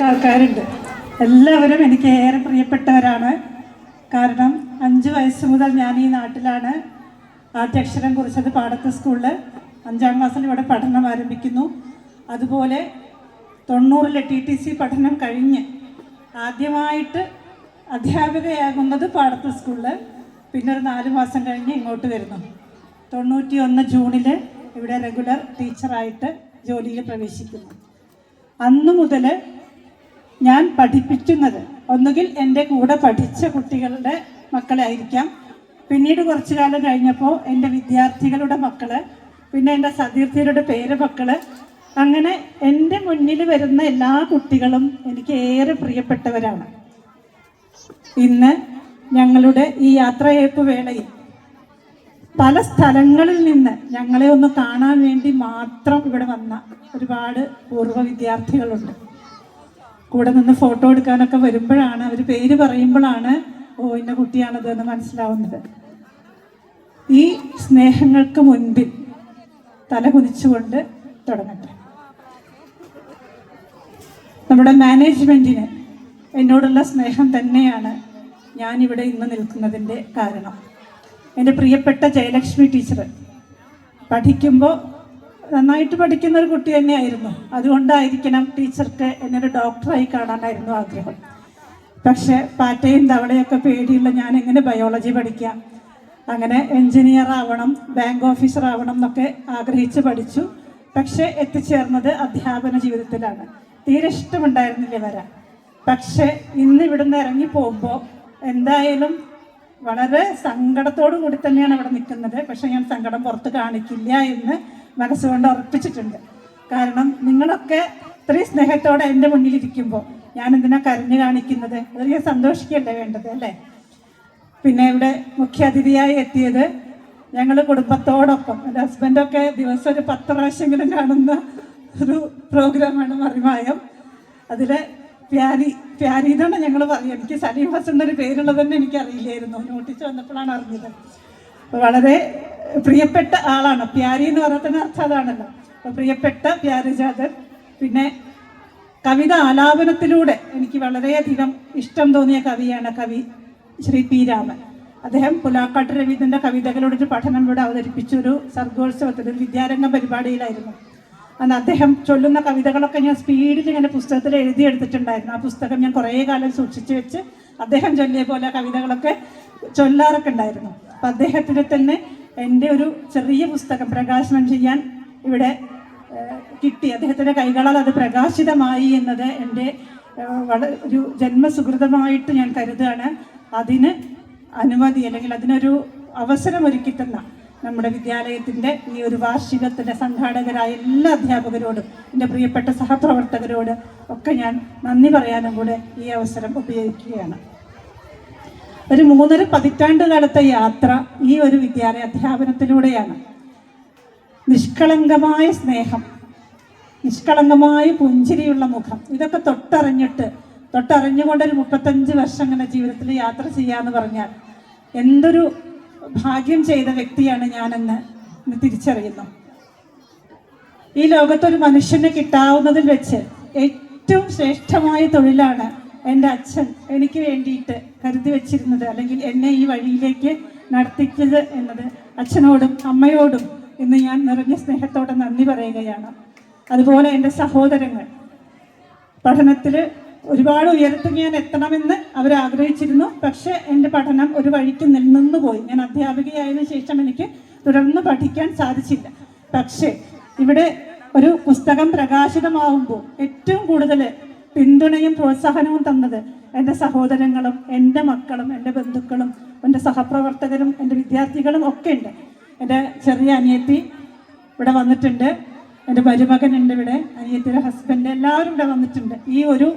ആൾക്കാരുണ്ട്. എല്ലാവരും എനിക്ക് ഏറെ പ്രിയപ്പെട്ടവരാണ്. കാരണം 5 വയസ്സ് മുതൽ ഞാൻ ഈ നാട്ടിലാണ്. ആദ്യാക്ഷരം കുറിച്ചത് പാടത്ത് സ്കൂളിൽ 5ാം ക്ലാസ്സിൽ ഇവിടെ പഠനം ആരംഭിക്കുന്നു. അതുപോലെ 90-ലെ TTC പഠനം കഴിഞ്ഞ് ആദ്യമായിട്ട് അധ്യാപികയാകുന്നത് പാടത്ത് സ്കൂളിൽ. പിന്നെ ഒരു 4 മാസം കഴിഞ്ഞ് ഇങ്ങോട്ട് വരുന്നു. 91 ജൂണിൽ ഇവിടെ റെഗുലർ ടീച്ചറായിട്ട് ജോലിയിൽ പ്രവേശിക്കുന്നു. അന്നു മുതൽ ഞാൻ പഠിപ്പിക്കുന്നത് ഒന്നുകിൽ എൻ്റെ കൂടെ പഠിച്ച കുട്ടികളുടെ മക്കളായിരിക്കാം, പിന്നീട് കുറച്ചു കാലം കഴിഞ്ഞപ്പോൾ എൻ്റെ വിദ്യാർത്ഥികളുടെ മക്കൾ, പിന്നെ എൻ്റെ സതീർത്ഥ്യരുടെ പേരമക്കൾ, അങ്ങനെ എൻ്റെ മുന്നിൽ വരുന്ന എല്ലാ കുട്ടികളും എനിക്ക് ഏറെ പ്രിയപ്പെട്ടവരാണ്. ഇന്ന് ഞങ്ങളുടെ ഈ യാത്രയയപ്പ് വേളയിൽ പല സ്ഥലങ്ങളിൽ നിന്ന് ഞങ്ങളെ ഒന്ന് കാണാൻ വേണ്ടി മാത്രം ഇവിടെ വന്ന ഒരുപാട് പൂർവ്വ വിദ്യാർത്ഥികളുണ്ട്. കൂടെ നിന്ന് ഫോട്ടോ എടുക്കാനൊക്കെ വരുമ്പോഴാണ്, അവർ പേര് പറയുമ്പോഴാണ് ഇന്ന കുട്ടിയാണത് എന്ന് മനസ്സിലാവുന്നത്. ഈ സ്നേഹങ്ങൾക്ക് മുൻപിൽ തല കുനിച്ചുകൊണ്ട് തുടങ്ങട്ടെ. നമ്മുടെ മാനേജ്മെൻറ്റിന് എന്നോടുള്ള സ്നേഹം തന്നെയാണ് ഞാനിവിടെ ഇന്ന് നിൽക്കുന്നതിൻ്റെ കാരണം. എൻ്റെ പ്രിയപ്പെട്ട ജയലക്ഷ്മി ടീച്ചർ പഠിക്കുമ്പോൾ നന്നായിട്ട് പഠിക്കുന്ന ഒരു കുട്ടി തന്നെയായിരുന്നു. അതുകൊണ്ടായിരിക്കണം ടീച്ചർക്ക് എന്നൊരു ഡോക്ടറായി കാണാനായിരുന്നു ആഗ്രഹം. പക്ഷേ പാറ്റയും തവളയൊക്കെ പേടിയുള്ള ഞാൻ എങ്ങനെ ബയോളജി പഠിക്കാം, അങ്ങനെ എൻജിനീയർ ആവണം, ബാങ്ക് ഓഫീസർ ആവണം എന്നൊക്കെ ആഗ്രഹിച്ച് പഠിച്ചു. പക്ഷേ എത്തിച്ചേർന്നത് അധ്യാപന ജീവിതത്തിലാണ്. തീരെ ഇഷ്ടമുണ്ടായിരുന്നില്ല വരാൻ. പക്ഷേ ഇന്ന് ഇവിടുന്ന് ഇറങ്ങി പോകുമ്പോൾ എന്തായാലും വളരെ സങ്കടത്തോടു കൂടി തന്നെയാണ് ഇവിടെ നിൽക്കുന്നത്. പക്ഷെ ഞാൻ സങ്കടം പുറത്ത് കാണിക്കില്ല എന്ന് മനസ്സുകൊണ്ട് ഉറപ്പിച്ചിട്ടുണ്ട്. കാരണം നിങ്ങളൊക്കെ ഇത്രയും സ്നേഹത്തോടെ എൻ്റെ മുന്നിലിരിക്കുമ്പോൾ ഞാൻ എന്തിനാ കരഞ്ഞു കാണിക്കുന്നത്? അത് ഞാൻ സന്തോഷിക്കല്ലേ വേണ്ടത്, അല്ലേ? പിന്നെ ഇവിടെ മുഖ്യാതിഥിയായി എത്തിയത് ഞങ്ങൾ കുടുംബത്തോടൊപ്പം, എൻ്റെ ഹസ്ബൻഡൊക്കെ ദിവസം ഒരു 10 പ്രാവശ്യമെങ്കിലും കാണുന്ന ഒരു പ്രോഗ്രാമാണ് മറിമായം. അതിൽ പ്യാരി എന്നാണ് ഞങ്ങൾ പറയുക. എനിക്ക് സലീം ഹസൻ്റെ ഒരു പേരുള്ളത് തന്നെ എനിക്കറിയില്ലായിരുന്നു, നോട്ടീസ് വന്നപ്പോഴാണ് അറിഞ്ഞത്. വളരെ പ്രിയപ്പെട്ട ആളാണ്. പ്യാരി എന്ന് പറയുന്നതിന് അർത്ഥം അതാണല്ലോ. അപ്പോൾ പ്രിയപ്പെട്ട പ്യാരിജാതൻ. പിന്നെ കവിത ആലാപനത്തിലൂടെ എനിക്ക് വളരെയധികം ഇഷ്ടം തോന്നിയ കവിയാണ് കവി ശ്രീ P. രാമൻ. അദ്ദേഹം പുലാക്കാട്ട് രവീന്ദ്രൻ്റെ കവിതകളുടെ ഒരു പഠനം ഇവിടെ അവതരിപ്പിച്ചൊരു സർഗോത്സവത്തിൽ ഒരു വിദ്യാരംഗ പരിപാടിയിലായിരുന്നു. അന്ന് അദ്ദേഹം ചൊല്ലുന്ന കവിതകളൊക്കെ ഞാൻ സ്പീഡിൽ ഇങ്ങനെ പുസ്തകത്തിൽ എഴുതിയെടുത്തിട്ടുണ്ടായിരുന്നു. ആ പുസ്തകം ഞാൻ കുറേ കാലം സൂക്ഷിച്ചു വെച്ച് അദ്ദേഹം ചൊല്ലിയ പോലെ കവിതകളൊക്കെ ചൊല്ലാറൊക്കെ ഉണ്ടായിരുന്നു. അപ്പം അദ്ദേഹത്തിന് തന്നെ എൻ്റെ ഒരു ചെറിയ പുസ്തകം പ്രകാശനം ചെയ്യാൻ ഇവിടെ കിട്ടി. അദ്ദേഹത്തിൻ്റെ കൈകളാൽ അത് പ്രകാശിതമായി എന്നത് എൻ്റെ ഒരു ജന്മസുഹൃതമായിട്ട് ഞാൻ കരുതുകയാണ്. അതിന് അനുമതി അല്ലെങ്കിൽ അതിനൊരു അവസരം ഒരുക്കി തന്ന നമ്മുടെ വിദ്യാലയത്തിൻ്റെ ഈ ഒരു വാർഷികത്തിൻ്റെ സംഘാടകരായ എല്ലാ അധ്യാപകരോടും എൻ്റെ പ്രിയപ്പെട്ട സഹപ്രവർത്തകരോട് ഒക്കെ ഞാൻ നന്ദി പറയാനും കൂടെ ഈ അവസരം ഉപയോഗിക്കുകയാണ്. ഒരു 3.5 പതിറ്റാണ്ട് കാലത്തെ യാത്ര ഈ ഒരു വിദ്യാലയ അധ്യാപനത്തിലൂടെയാണ്. നിഷ്കളങ്കമായ സ്നേഹം, നിഷ്കളങ്കമായ പുഞ്ചിരിയുള്ള മുഖം, ഇതൊക്കെ തൊട്ടറിഞ്ഞുകൊണ്ടൊരു 35 വർഷം അങ്ങനെ ജീവിതത്തിൽ യാത്ര ചെയ്യാന്ന് പറഞ്ഞാൽ എന്തൊരു ഭാഗ്യം ചെയ്ത വ്യക്തിയാണ് ഞാനെന്ന് തിരിച്ചറിയുന്നു. ഈ ലോകത്തൊരു മനുഷ്യന് കിട്ടാവുന്നതിൽ വെച്ച് ഏറ്റവും ശ്രേഷ്ഠമായ തൊഴിലാണ് എൻ്റെ അച്ഛൻ എനിക്ക് വേണ്ടിയിട്ട് കരുതി വെച്ചിരുന്നത്, അല്ലെങ്കിൽ എന്നെ ഈ വഴിയിലേക്ക് നടത്തിച്ചത് എന്നത് അച്ഛനോടും അമ്മയോടും ഇന്ന് ഞാൻ നിറഞ്ഞ സ്നേഹത്തോടെ നന്ദി പറയുകയാണ്. അതുപോലെ എൻ്റെ സഹോദരങ്ങൾ പഠനത്തിൽ ഒരുപാട് ഉയരത്തിൽ ഞാൻ എത്തണമെന്ന് അവരാഗ്രഹിച്ചിരുന്നു. പക്ഷേ എൻ്റെ പഠനം ഒരു വഴിക്ക് നിന്നുപോയി. ഞാൻ അധ്യാപികയായതിനു ശേഷം എനിക്ക് തുടർന്ന് പഠിക്കാൻ സാധിച്ചില്ല. പക്ഷേ ഇവിടെ ഒരു പുസ്തകം പ്രകാശിതമാവുമ്പോൾ ഏറ്റവും കൂടുതൽ പിന്തുണയും പ്രോത്സാഹനവും തന്നത് എൻ്റെ സഹോദരങ്ങളും എൻ്റെ മക്കളും എൻ്റെ ബന്ധുക്കളും എൻ്റെ സഹപ്രവർത്തകരും എൻ്റെ വിദ്യാർത്ഥികളും ഒക്കെ ഉണ്ട്. എൻ്റെ ചെറിയ അനിയത്തി ഇവിടെ വന്നിട്ടുണ്ട്, എൻ്റെ മരുമകനുണ്ട് ഇവിടെ, അനിയത്തിയുടെ ഹസ്ബൻഡ്, എല്ലാവരും ഇവിടെ വന്നിട്ടുണ്ട്. ഈ ഒരു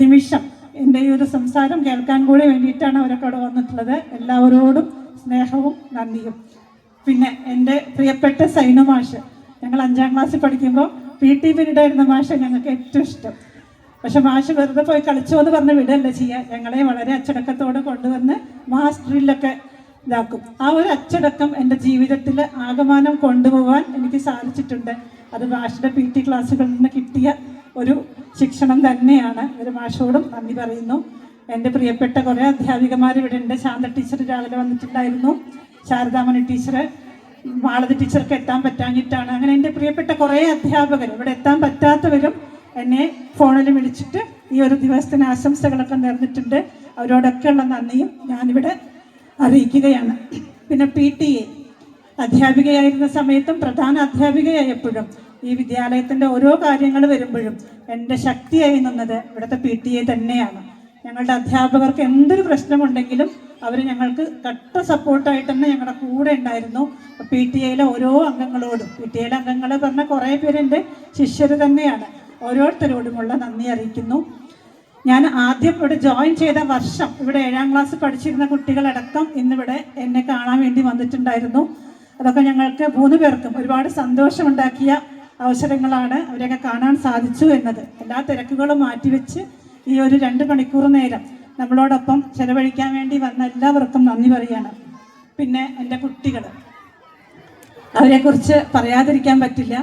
നിമിഷം എൻ്റെ ഈ ഒരു സംസാരം കേൾക്കാൻ കൂടി വേണ്ടിയിട്ടാണ് അവരൊക്കെ അവിടെ വന്നിട്ടുള്ളത്. എല്ലാവരോടും സ്നേഹവും നന്ദിയും. പിന്നെ എൻ്റെ പ്രിയപ്പെട്ട സൈനു മാഷ്, ഞങ്ങൾ 5ാം ക്ലാസ്സിൽ പഠിക്കുമ്പോൾ PT പീരീഡ് ആയിരുന്ന മാഷ് ഞങ്ങൾക്ക് ഏറ്റവും ഇഷ്ടം. പക്ഷെ മാഷ് വെറുതെ പോയി കളിച്ചോ എന്ന് പറഞ്ഞ് വിടുകയല്ല ചെയ്യുക, ഞങ്ങളെ വളരെ അച്ചടക്കത്തോടെ കൊണ്ടുവന്ന് മാസ്റ്ററിലൊക്കെ ഇതാക്കും. ആ ഒരു അച്ചടക്കം എൻ്റെ ജീവിതത്തിൽ ആകമാനം കൊണ്ടുപോകാൻ എനിക്ക് സാധിച്ചിട്ടുണ്ട്. അത് മാഷിൻ്റെ PT ക്ലാസ്സുകളിൽ നിന്ന് കിട്ടിയ ഒരു ശിക്ഷണം തന്നെയാണ്. ഒരു മാഷോടും നന്ദി പറയുന്നു. എൻ്റെ പ്രിയപ്പെട്ട കുറേ അധ്യാപികമാർ ഇവിടെ ഉണ്ട്. ശാന്ത ടീച്ചർ രാവിലെ വന്നിട്ടുണ്ടായിരുന്നു, ശാരദാമണി ടീച്ചർ, മാളതി ടീച്ചർക്ക് എത്താൻ പറ്റാഞ്ഞിട്ടാണ്. അങ്ങനെ എൻ്റെ പ്രിയപ്പെട്ട കുറേ അധ്യാപകർ, ഇവിടെ എത്താൻ പറ്റാത്തവരും എന്നെ ഫോണിൽ വിളിച്ചിട്ട് ഈ ഒരു ദിവസത്തിന് ആശംസകളൊക്കെ നേർന്നിട്ടുണ്ട്. അവരോടൊക്കെ ഉള്ള നന്ദിയും ഞാനിവിടെ അറിയിക്കുകയാണ്. പിന്നെ PTA അധ്യാപികയായിരുന്ന സമയത്തും പ്രധാന അധ്യാപികയായപ്പോഴും ഈ വിദ്യാലയത്തിൻ്റെ ഓരോ കാര്യങ്ങൾ വരുമ്പോഴും എൻ്റെ ശക്തിയായി നിന്നത് ഇവിടുത്തെ PTA തന്നെയാണ്. ഞങ്ങളുടെ അധ്യാപകർക്ക് എന്തൊരു പ്രശ്നമുണ്ടെങ്കിലും അവർ ഞങ്ങൾക്ക് കട്ട സപ്പോർട്ടായിട്ട് തന്നെ ഞങ്ങളുടെ കൂടെ ഉണ്ടായിരുന്നു. PTA ഓരോ അംഗങ്ങളോടും, PTA അംഗങ്ങൾ പറഞ്ഞ കുറേ പേരെൻ്റെ ശിഷ്യർ തന്നെയാണ്, ഓരോരുത്തരോടുമുള്ള നന്ദി അറിയിക്കുന്നു. ഞാൻ ആദ്യം ഇവിടെ ജോയിൻ ചെയ്ത വർഷം ഇവിടെ 7ാം ക്ലാസ് പഠിച്ചിരുന്ന കുട്ടികളടക്കം ഇന്നിവിടെ എന്നെ കാണാൻ വേണ്ടി വന്നിട്ടുണ്ടായിരുന്നു. അതൊക്കെ ഞങ്ങൾക്ക് 3 പേർക്കും ഒരുപാട് സന്തോഷമുണ്ടാക്കിയ അവസരങ്ങളാണ്. അവരെയൊക്കെ കാണാൻ സാധിച്ചു എന്നത്. എല്ലാ തിരക്കുകളും മാറ്റിവെച്ച് ഈ ഒരു 2 മണിക്കൂർ നേരം നമ്മളോടൊപ്പം ചെലവഴിക്കാൻ വേണ്ടി വന്ന എല്ലാവർക്കും നന്ദി പറയുകയാണ്. പിന്നെ എൻ്റെ കുട്ടികൾ, അവരെക്കുറിച്ച് പറയാതിരിക്കാൻ പറ്റില്ല.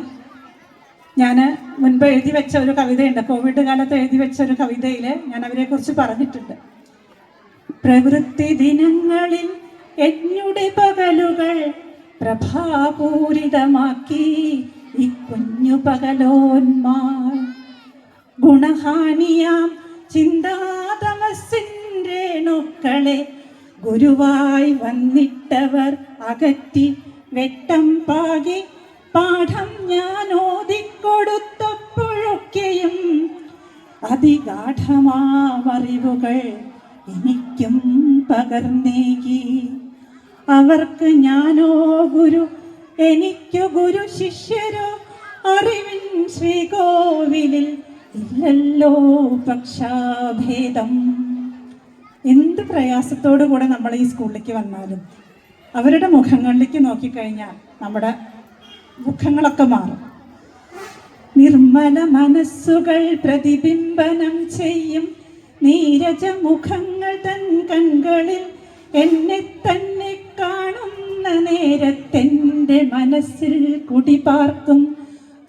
ഞാൻ മുൻപ് എഴുതി വെച്ച ഒരു കവിതയുണ്ട്, കോവിഡ് കാലത്ത് എഴുതി വെച്ച ഒരു കവിതയിൽ ഞാൻ അവരെക്കുറിച്ച് പറഞ്ഞിട്ടുണ്ട്. പ്രവൃത്തി ദിനങ്ങളിൽ എന്നുടെ പകലുകൾ പ്രഭാപൂരിതമാക്കി ഈ കുഞ്ഞു പകലോന്മാർ, ഗുണഹാനിയാം ചിന്താതമസിൻ്റെ ണുക്കളെ ഗുരുവായി വന്നിട്ടവർ അകറ്റി വെട്ടം പാകി പാഠം ഞാൻ ഓതിക്കൊടുത്തപ്പോഴൊക്കെയും അതിഗാഠമാമറിവുകൾ എനിക്കും പകർന്നേകി. അവർക്ക് ഞാനോ ഗുരു, എനിക്കു ഗുരു ശിഷ്യരോ അറിവിൻ ശ്രീകോവിലിൽ ഇല്ലല്ലോ പക്ഷാഭേദം. എന്ത് പ്രയാസത്തോടു കൂടെ നമ്മൾ ഈ സ്കൂളിലേക്ക് വന്നാലും അവരുടെ മുഖങ്ങളിലേക്ക് നോക്കിക്കഴിഞ്ഞാൽ നമ്മുടെ മുഖങ്ങളൊക്കെ മാറും. നിർമ്മല മനസ്സുകൾ പ്രതിബിംബനം ചെയ്യും നീരജ മുഖങ്ങൾ തൻ കൺകളിൽ എന്നെ തന്നെ കാണുന്ന നേരത്തെൻ്റെ മനസ്സിൽ കുടിപാർക്കും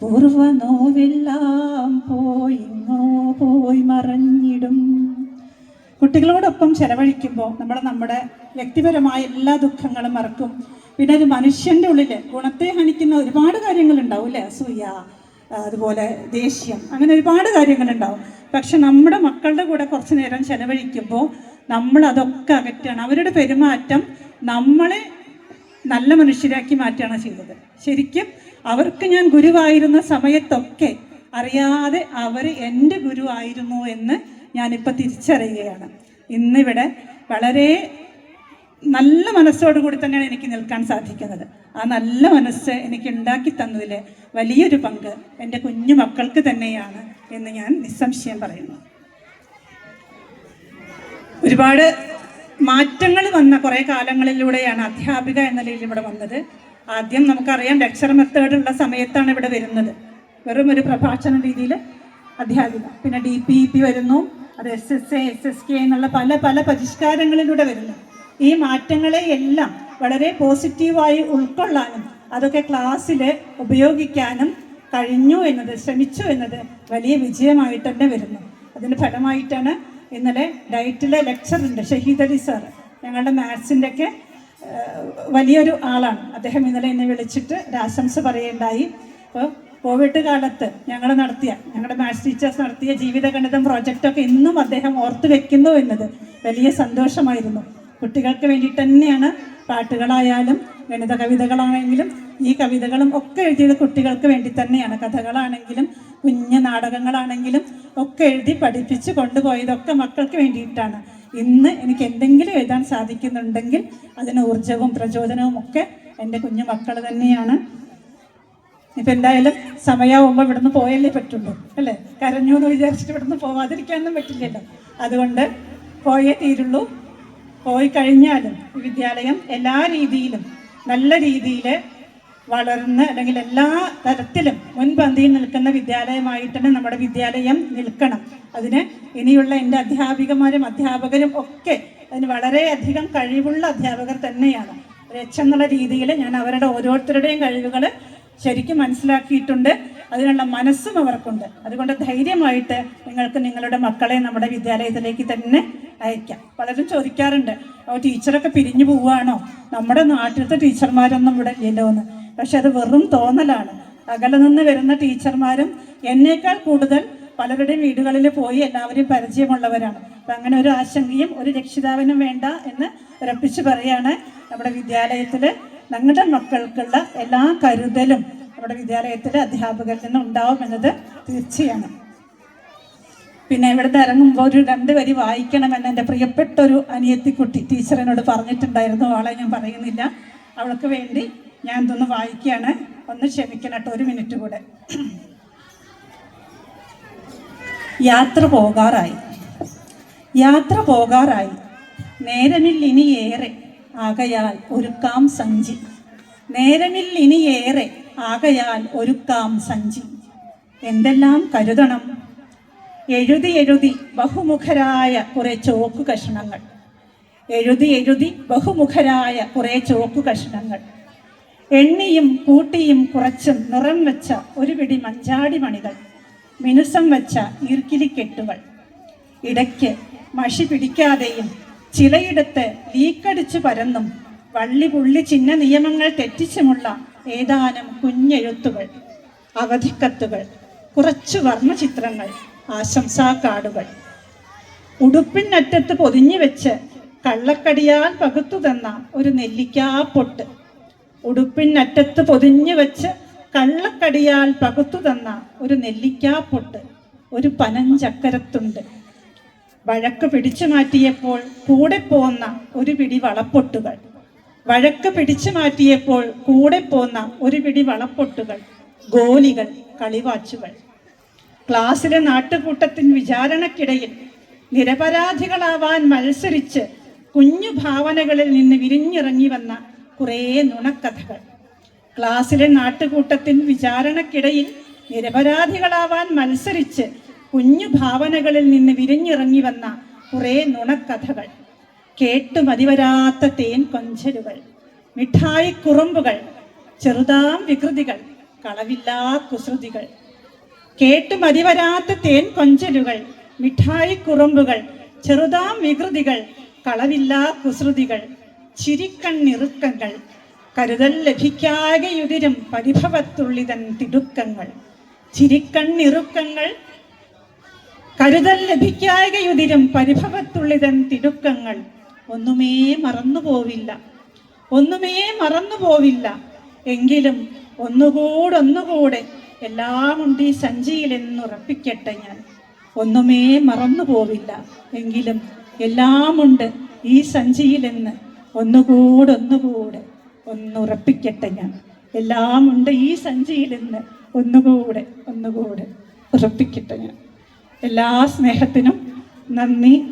പൂർവ്വനോവെല്ലാം പോയി മറഞ്ഞിടും. കുട്ടികളോടൊപ്പം ചെലവഴിക്കുമ്പോൾ നമ്മൾ നമ്മുടെ വ്യക്തിപരമായ എല്ലാ ദുഃഖങ്ങളും മറക്കും. പിന്നെ ഒരു മനുഷ്യൻ്റെ ഉള്ളിൽ ഗുണത്തെ ഹനിക്കുന്ന ഒരുപാട് കാര്യങ്ങളുണ്ടാവും അല്ലേ? അസൂയ, അതുപോലെ ദേഷ്യം, അങ്ങനെ ഒരുപാട് കാര്യങ്ങളുണ്ടാവും. പക്ഷെ നമ്മുടെ മക്കളുടെ കൂടെ കുറച്ച് നേരം ചെലവഴിക്കുമ്പോൾ നമ്മൾ അതൊക്കെ അകറ്റാണ്. അവരുടെ പെരുമാറ്റം നമ്മളെ നല്ല മനുഷ്യരാക്കി മാറ്റുകയാണ് ചെയ്തത്. ശരിക്കും അവർക്ക് ഞാൻ ഗുരുവായിരുന്ന സമയത്തൊക്കെ അറിയാതെ അവർ എൻ്റെ ഗുരുവായിരുന്നു എന്ന് ഞാനിപ്പോൾ തിരിച്ചറിയുകയാണ്. ഇന്നിവിടെ വളരെ നല്ല മനസ്സോടുകൂടി തന്നെയാണ് എനിക്ക് നിൽക്കാൻ സാധിക്കുന്നത്. ആ നല്ല മനസ്സ് എനിക്ക് ഉണ്ടാക്കി തന്നതിൽ വലിയൊരു പങ്ക് എൻ്റെ കുഞ്ഞു മക്കൾക്ക് തന്നെയാണ് എന്ന് ഞാൻ നിസ്സംശയം പറയുന്നു. ഒരുപാട് മാറ്റങ്ങൾ വന്ന കുറേ കാലങ്ങളിലൂടെയാണ് അധ്യാപിക എന്ന നിലയിൽ ഇവിടെ വന്നത്. ആദ്യം നമുക്കറിയാം ലെക്ചർ മെത്തേഡുള്ള സമയത്താണ് ഇവിടെ വരുന്നത്, വെറും ഒരു പ്രഭാഷണ രീതിയിൽ അധ്യാപിക. പിന്നെ DPEP വരുന്നു, അത് SSA SSK എന്നുള്ള പല പല പരിഷ്കാരങ്ങളിലൂടെ വരുന്നു. ഈ മാറ്റങ്ങളെ എല്ലാം വളരെ പോസിറ്റീവായി ഉൾക്കൊള്ളാനും അതൊക്കെ ക്ലാസ്സിൽ ഉപയോഗിക്കാനും കഴിഞ്ഞു എന്നത്, ശ്രമിച്ചു എന്നത് വലിയ വിജയമായിട്ട് തന്നെ വരുന്നു. അതിൻ്റെ ഫലമായിട്ടാണ് ഇന്നലെ ഡയറ്റിലെ ലെക്ചറുണ്ട് ഷഹീദ് അലി സാർ, ഞങ്ങളുടെ മാത്സിൻ്റെ ഒക്കെ വലിയൊരു ആളാണ്. അദ്ദേഹം ഇന്നലെ എന്നെ വിളിച്ചിട്ട് ഒരു ആശംസ പറയുണ്ടായി. അപ്പോൾ കോവിഡ് കാലത്ത് ഞങ്ങളുടെ മാത്സ് ടീച്ചേഴ്സ് നടത്തിയ ജീവിതഗണിതം പ്രോജക്റ്റൊക്കെ ഇന്നും അദ്ദേഹം ഓർത്തു വെക്കുന്നു എന്നത് വലിയ സന്തോഷമായിരുന്നു. കുട്ടികൾക്ക് വേണ്ടിയിട്ട് തന്നെയാണ് പാട്ടുകളായാലും ഗണിത കവിതകളാണെങ്കിലും ഈ കവിതകളും ഒക്കെ എഴുതിയത് കുട്ടികൾക്ക് വേണ്ടി തന്നെയാണ്. കഥകളാണെങ്കിലും കുഞ്ഞു നാടകങ്ങളാണെങ്കിലും ഒക്കെ എഴുതി പഠിപ്പിച്ച് കൊണ്ടുപോയതൊക്കെ മക്കൾക്ക് വേണ്ടിയിട്ടാണ്. ഇന്ന് എനിക്ക് എന്തെങ്കിലും എഴുതാൻ സാധിക്കുന്നുണ്ടെങ്കിൽ അതിന് ഊർജവും പ്രചോദനവും ഒക്കെ എൻ്റെ കുഞ്ഞു മക്കൾ തന്നെയാണ്. ഇപ്പം എന്തായാലും സമയമാകുമ്പോൾ ഇവിടുന്ന് പോയല്ലേ പറ്റുള്ളൂ അല്ലേ? കരഞ്ഞു എന്ന് വിചാരിച്ചിട്ട് ഇവിടുന്ന് പോവാതിരിക്കാനൊന്നും പറ്റില്ലല്ലോ. അതുകൊണ്ട് പോയേ തീരുള്ളൂ. പോയി കഴിഞ്ഞാലും ഈ വിദ്യാലയം എല്ലാ രീതിയിലും നല്ല രീതിയിൽ വളർന്ന് അല്ലെങ്കിൽ എല്ലാ തരത്തിലും മുൻപന്തിയിൽ നിൽക്കുന്ന വിദ്യാലയമായിട്ട് തന്നെ നമ്മുടെ വിദ്യാലയം നിൽക്കണം. അതിന് ഇനിയുള്ള എൻ്റെ അധ്യാപികമാരും അധ്യാപകരും ഒക്കെ അതിന് വളരെയധികം കഴിവുള്ള അധ്യാപകർ തന്നെയാണ്. എന്നുള്ള രീതിയിൽ ഞാൻ അവരുടെ ഓരോരുത്തരുടെയും കഴിവുകൾ ശരിക്കും മനസ്സിലാക്കിയിട്ടുണ്ട്. അതിനുള്ള മനസ്സും അവർക്കുണ്ട്. അതുകൊണ്ട് ധൈര്യമായിട്ട് നിങ്ങൾക്ക് നിങ്ങളുടെ മക്കളെ നമ്മുടെ വിദ്യാലയത്തിലേക്ക് തന്നെ അയക്കാം. പലരും ചോദിക്കാറുണ്ട്, ടീച്ചറൊക്കെ പിരിഞ്ഞു പോവുകയാണോ, നമ്മുടെ നാട്ടിലത്തെ ടീച്ചർമാരൊന്നും ഇവിടെ ഇല്ലല്ലോ എന്ന്. പക്ഷെ അത് വെറും തോന്നലാണ്. അകലെ നിന്ന് വരുന്ന ടീച്ചർമാരും എന്നേക്കാൾ കൂടുതൽ പലരുടെയും വീടുകളിൽ പോയി എല്ലാവരെയും പരിചയമുള്ളവരാണ്. അപ്പം അങ്ങനെ ഒരു ആശങ്കയും ഒരു രക്ഷിതാവിനും വേണ്ട എന്ന് ഉറപ്പിച്ച് പറയാണ്. നമ്മുടെ വിദ്യാലയത്തിൽ ഞങ്ങളുടെ മക്കൾക്കുള്ള എല്ലാ കരുതലും നമ്മുടെ വിദ്യാലയത്തിലെ അധ്യാപകരിൽ നിന്ന് ഉണ്ടാവുമെന്നത് തീർച്ചയാണ്. പിന്നെ ഇവിടുന്ന് ഇറങ്ങുമ്പോൾ ഒരു 2 വരി വായിക്കണമെന്ന് എൻ്റെ പ്രിയപ്പെട്ടൊരു അനിയത്തിക്കുട്ടി ടീച്ചറിനോട് പറഞ്ഞിട്ടുണ്ടായിരുന്നു. ആളെ ഞാൻ പറയുന്നില്ല, അവൾക്ക് വേണ്ടി ഞാൻ ഇതൊന്ന് വായിക്കുകയാണ്. ഒന്ന് ക്ഷമിക്കണം കേട്ടോ, 1 മിനിറ്റ് കൂടെ. യാത്ര പോകാറായി, നേരമിൽ ഇനിയേറെ ആകയാൽ ഒരുക്കാം സഞ്ചി. എന്തെല്ലാം കരുതണം, എഴുതി ബഹുമുഖരായ കുറെ ചോക്കു കഷ്ണങ്ങൾ, എണ്ണിയും കൂട്ടിയും കുറച്ചും നിറം വെച്ച ഒരു പിടി മഞ്ചാടി മണികൾ, മിനുസം വെച്ച ഈർക്കിലിക്കെട്ടുകൾ, ഇടയ്ക്ക് മഷി പിടിക്കാതെയും ചിലയിടത്ത് ലീക്കടിച്ചു പരന്നും വള്ളി പുള്ളി ചിഹ്ന നിയമങ്ങൾ തെറ്റിച്ചുമുള്ള ഏതാനും കുഞ്ഞെഴുത്തുകൾ, അവധിക്കത്തുകൾ, കുറച്ചു വർണ്ണചിത്രങ്ങൾ, ആശംസാ കാർഡുകൾ, ഉടുപ്പിനറ്റത്ത് പൊതിഞ്ഞു വെച്ച് കള്ളക്കടിയാൽ പകുത്തു തന്ന ഒരു നെല്ലിക്കാപ്പൊട്ട്, ഒരു പനഞ്ചക്കരത്തുണ്ട്, വഴക്ക് പിടിച്ചു മാറ്റിയപ്പോൾ കൂടെ പോന്ന ഒരു പിടി വളപ്പൊട്ടുകൾ, ഗോലികൾ, കളിവാച്ചുകൾ. ക്ലാസ്സിലെ നാട്ടുകൂട്ടത്തിൻ വിചാരണക്കിടയിൽ നിരപരാധികളാവാൻ മത്സരിച്ച് കുഞ്ഞു ഭാവനകളിൽ നിന്ന് വിരിഞ്ഞിറങ്ങി വന്ന കുറേ നുണക്കഥകൾ. കേട്ടു മതിവരാത്ത തേൻ കൊഞ്ചലുകൾ, മിഠായി കുറുമ്പുകൾ, ചെറുതാം വികൃതികൾ, കളവില്ലാ കുസൃതികൾ. ചിരിക്കണ്ണിറുക്കങ്ങൾ, കരുതൽ ലഭിക്കാകെയുതിരും പരിഭവത്തുള്ളിതൻ തിടുക്കങ്ങൾ. ഒന്നുമേ മറന്നുപോവില്ല, എങ്കിലും ഒന്നുകൂടെ എല്ലാമുണ്ട് ഈ സഞ്ചിയിലെന്നുറപ്പിക്കട്ടെ ഞാൻ. ഒന്നുമേ മറന്നുപോവില്ല, എങ്കിലും എല്ലാമുണ്ട് ഈ സഞ്ചിയിലെന്ന് ഒന്നുകൂടെ ഒന്നുറപ്പിക്കട്ടെ ഞാൻ. എല്ലാമുണ്ട് ഈ സഞ്ചിയിലെന്ന് ഒന്നുകൂടെ ഉറപ്പിക്കട്ടെ ഞാൻ. എല്ലാ സ്നേഹത്തിനും നന്ദി.